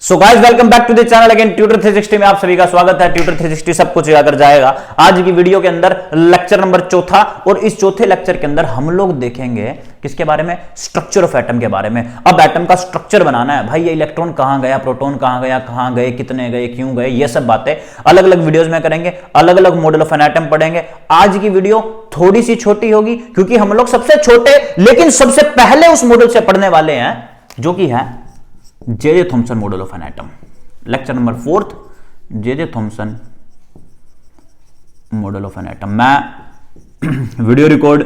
So guys welcome back to the channel again tutor 360 में आप सभी का स्वागत है। ट्यूटर 360 सब कुछ कर जाएगा। आज की वीडियो के अंदर लेक्चर नंबर चौथा, और इस चौथे लेक्चर के अंदर हम लोग देखेंगे किसके बारे में, स्ट्रक्चर ऑफ एटम के बारे में। अब एटम का स्ट्रक्चर बनाना है भाई, ये इलेक्ट्रॉन कहां गया, प्रोटॉन कहां गया, कहां गए, कितने गए, क्यों गए, ये सब बातें अलग अलग वीडियोस में करेंगे, अलग अलग मॉडल ऑफ एन एटम पढ़ेंगे। आज की वीडियो थोड़ी सी छोटी होगी क्योंकि हम लोग सबसे छोटे लेकिन सबसे पहले उस मॉडल से पढ़ने वाले हैं जो कि है जे Thomson model of an atom. Lecture number 4 J Thomson model of an atom. मैं वीडियो रिकॉर्ड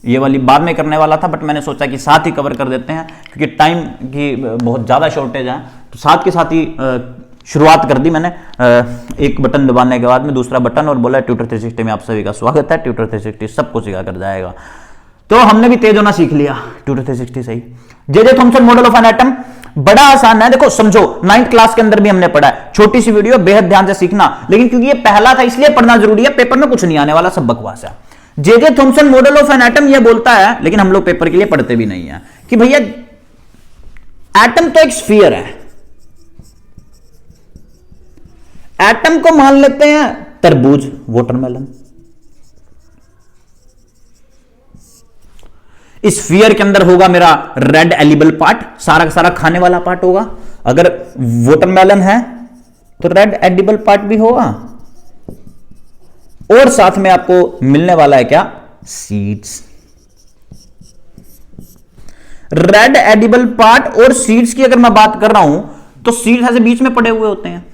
ये वाली बाद में करने वाला था, बट मैंने सोचा कि साथ ही कवर कर देते हैं क्योंकि टाइम की बहुत ज्यादा शॉर्टेज है, तो साथ के साथ ही शुरुआत कर दी मैंने। एक बटन दबाने के बाद में दूसरा बटन, और बोला ट्यूटर 360 में आप सभी का स्वागत है। ट्यूटर 360 सब कुछ सिखा कर जाएगा, तो हमने भी तेज होना सीख लिया ट्यूटर 360 से ही। J Thomson model of an atom बड़ा आसान है, देखो समझो, 9th क्लास के अंदर भी हमने पढ़ा है। छोटी सी वीडियो, बेहद ध्यान से सीखना, लेकिन क्योंकि ये पहला था इसलिए पढ़ना जरूरी है, पेपर में कुछ नहीं आने वाला, सब बकवास है। जे Thomson model of an atom ये बोलता है, लेकिन हम लोग पेपर के लिए पढ़ते भी नहीं है, कि भैया एटम तो एक स्फीयर है। एटम को मान लेते हैं तरबूज, वाटरमेलन। इस स्फीयर के अंदर होगा मेरा रेड एलिबल पार्ट, सारा का सारा खाने वाला पार्ट होगा। अगर वाटरमेलन है तो रेड एडिबल पार्ट भी होगा, और साथ में आपको मिलने वाला है क्या, सीड्स। रेड एडिबल पार्ट और सीड्स की अगर मैं बात कर रहा हूं तो सीड्स ऐसे बीच में पड़े हुए होते हैं।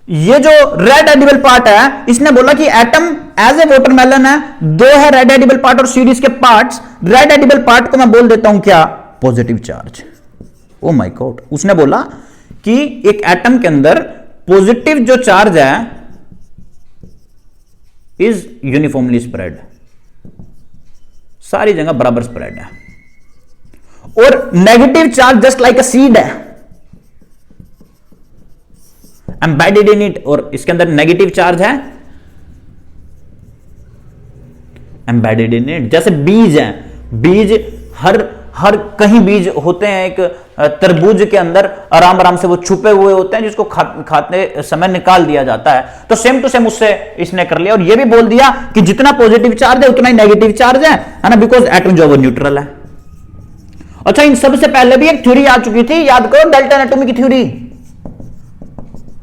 ये जो रेड एडिबल पार्ट है, इसने बोला कि एटम एज ए वाटरमेलन है, दो है रेड एडिबल पार्ट और सीरीज के पार्ट्स। रेड एडिबल पार्ट को मैं बोल देता हूं क्या, positive charge. Oh my God, उसने बोला कि एक एटम के अंदर पॉजिटिव जो चार्ज है इज यूनिफॉर्मली स्प्रेड, सारी जगह बराबर स्प्रेड है, और negative charge just like a seed है, एम्बेडेड इन इट, और इसके अंदर नेगेटिव चार्ज है एम्बेडेड इन इट। जैसे बीज है, बीज हर कहीं बीज होते हैं, एक तरबूज के अंदर आराम आराम से वो छुपे हुए होते हैं, जिसको खाते समय निकाल दिया जाता है। तो सेम टू सेम उससे इसने कर लिया, और ये भी बोल दिया कि जितना पॉजिटिव चार्ज है उतना ही नेगेटिव चार्ज है ना, बिकॉज एटम जो वो न्यूट्रल है। अच्छा, इन सबसे पहले भी एक थ्योरी आ चुकी थी, याद करो, डाल्टन एटॉमिक की थ्योरी।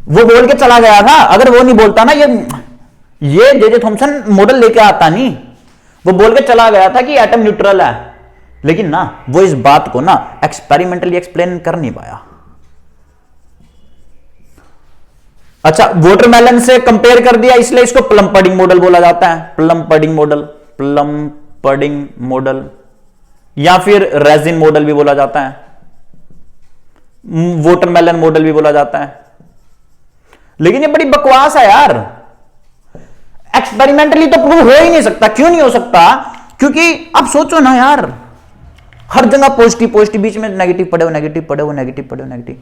वो बोल के चला गया था, अगर वो नहीं बोलता ना, ये जे थॉमसन मॉडल लेके आता नहीं, वो बोल के चला गया था कि एटम न्यूट्रल है, लेकिन ना वो इस बात को ना एक्सपेरिमेंटली एक्सप्लेन कर नहीं पाया। अच्छा, वाटरमेलन से कंपेयर कर दिया, इसलिए इसको प्लम पडिंग मॉडल बोला जाता है। Plum pudding model, plum pudding model, या फिर रेजिन मॉडल भी बोला जाता है, वाटरमेलन मॉडल भी बोला जाता है। लेकिन ये बड़ी बकवास है यार, एक्सपेरिमेंटली तो प्रूव हो ही नहीं सकता। क्यों नहीं हो सकता? क्योंकि अब सोचो ना यार, हर जगह पॉजिटिव पॉजिटिव, बीच में नेगेटिव पड़े हो, नेगेटिव पड़े हो, नेगेटिव पड़े हो, नेगेटिव।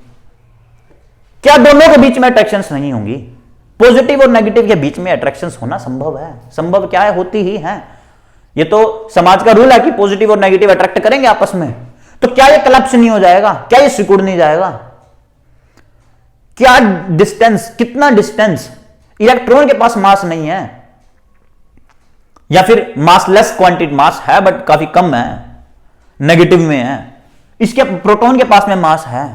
क्या दोनों के बीच में अट्रैक्शंस नहीं होंगी? पॉजिटिव और नेगेटिव के बीच में अट्रैक्शंस होना संभव है। संभव क्या है, होती ही है। ये तो समाज का रूल है कि पॉजिटिव और नेगेटिव अट्रैक्ट करेंगे आपस में। तो क्या ये कोलैप्स नहीं हो जाएगा? क्या ये सिकुड़ नहीं जाएगा? क्या डिस्टेंस, कितना डिस्टेंस, इलेक्ट्रॉन के पास मास नहीं है, या फिर मासलेस क्वांटिटी, मास है बट काफी कम है, नेगेटिव में है। इसके प्रोटॉन के पास में मास है।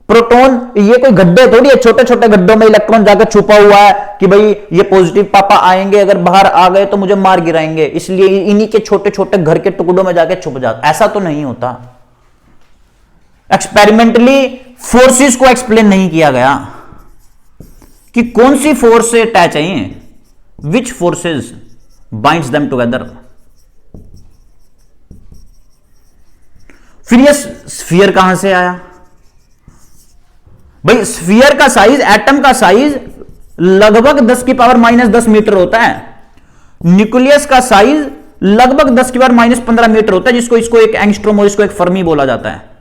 प्रोटॉन ये कोई गड्ढे थोड़ी है, छोटे छोटे गड्ढों में इलेक्ट्रॉन जाकर छुपा हुआ है कि भाई ये पॉजिटिव पापा आएंगे, अगर बाहर आ गए तो मुझे मार गिराएंगे, इसलिए इन्हीं के छोटे छोटे घर के टुकड़ों में जाकर छुप जाता। ऐसा तो नहीं होता। एक्सपेरिमेंटली फोर्सेस को एक्सप्लेन नहीं किया गया कि कौन सी फोर्स से अटैच है, विच फोर्सेस बाइंड्स देम टुगेदर। फिर ये स्फीयर कहां से आया भाई? स्फीयर का साइज, एटम का साइज लगभग 10 की पावर -10 मीटर होता है। न्यूक्लियस का साइज लगभग 10 की पावर -15 मीटर होता है, जिसको इसको एक एंगस्ट्रॉम और इसको एक फर्मी बोला जाता है।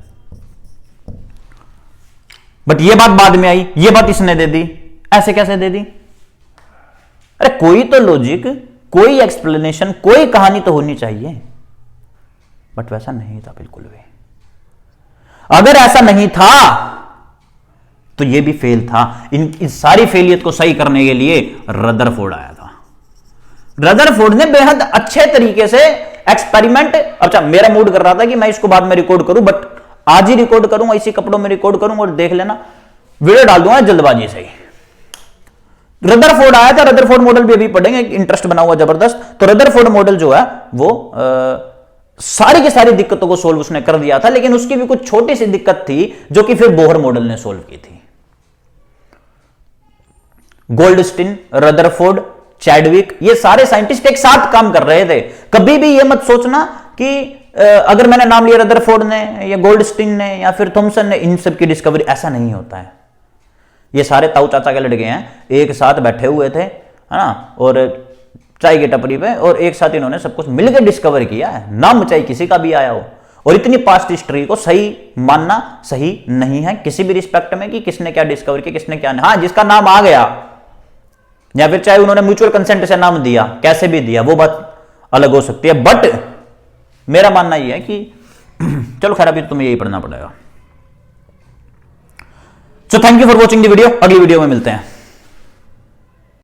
बट ये बात बाद में आई, ये बात इसने दे दी। ऐसे कैसे दे दी? अरे कोई तो लॉजिक कोई एक्सप्लेनेशन, कोई कहानी तो होनी चाहिए, बट वैसा नहीं था बिल्कुल भी। अगर ऐसा नहीं था तो यह भी फेल था। इन सारी फेलियत को सही करने के लिए रदरफोर्ड आया था। रदरफोर्ड ने बेहद अच्छे तरीके से एक्सपेरिमेंट, अच्छा मेरा मूड कर रहा था कि मैं इसको बाद में रिकॉर्ड करूं, बट आज ही रिकॉर्ड करूंगा, इसी कपड़ों में रिकॉर्ड करूंगा और देख लेना, वीडियो डाल दूंगा जल्दबाजी से ही। रदरफोर्ड आया था, रदरफोर्ड मॉडल भी अभी पढ़ेंगे, इंटरेस्ट बना हुआ जबरदस्त। तो रदरफोर्ड मॉडल जो है वो सारी की सारी दिक्कतों को सोल्व उसने कर दिया था, लेकिन उसकी भी कुछ छोटी सी दिक्कत थी जो कि फिर बोहर मॉडल ने सोल्व की थी। गोल्डस्टीन, रदरफोर्ड, चैडविक, ये सारे साइंटिस्ट एक साथ काम कर रहे थे। कभी भी ये मत सोचना कि अगर मैंने नाम लिया रदरफोर्ड ने या गोल्डस्टीन ने या फिर थॉमसन ने, इन सब की डिस्कवरी, ऐसा नहीं होता है। ये सारे ताऊ चाचा के लड़के हैं, एक साथ बैठे हुए थे, है ना, और चाय की टपरी पे, और एक साथ इन्होंने सब कुछ मिलकर डिस्कवर किया है। नाम चाहे किसी का भी आया हो, और इतनी पास्ट हिस्ट्री को सही मानना सही नहीं है किसी भी रिस्पेक्ट में कि किसने क्या डिस्कवर किया, किसने क्या नहीं। हाँ, जिसका नाम आ गया, या फिर चाहे उन्होंने म्यूचुअल कंसेंट से नाम दिया, कैसे भी दिया, वो बात अलग हो सकती है। बट मेरा मानना यह है कि चलो खैर, अभी तुम्हें यही पढ़ना पड़ेगा। So thank you for watching the video. अगली वीडियो में मिलते हैं।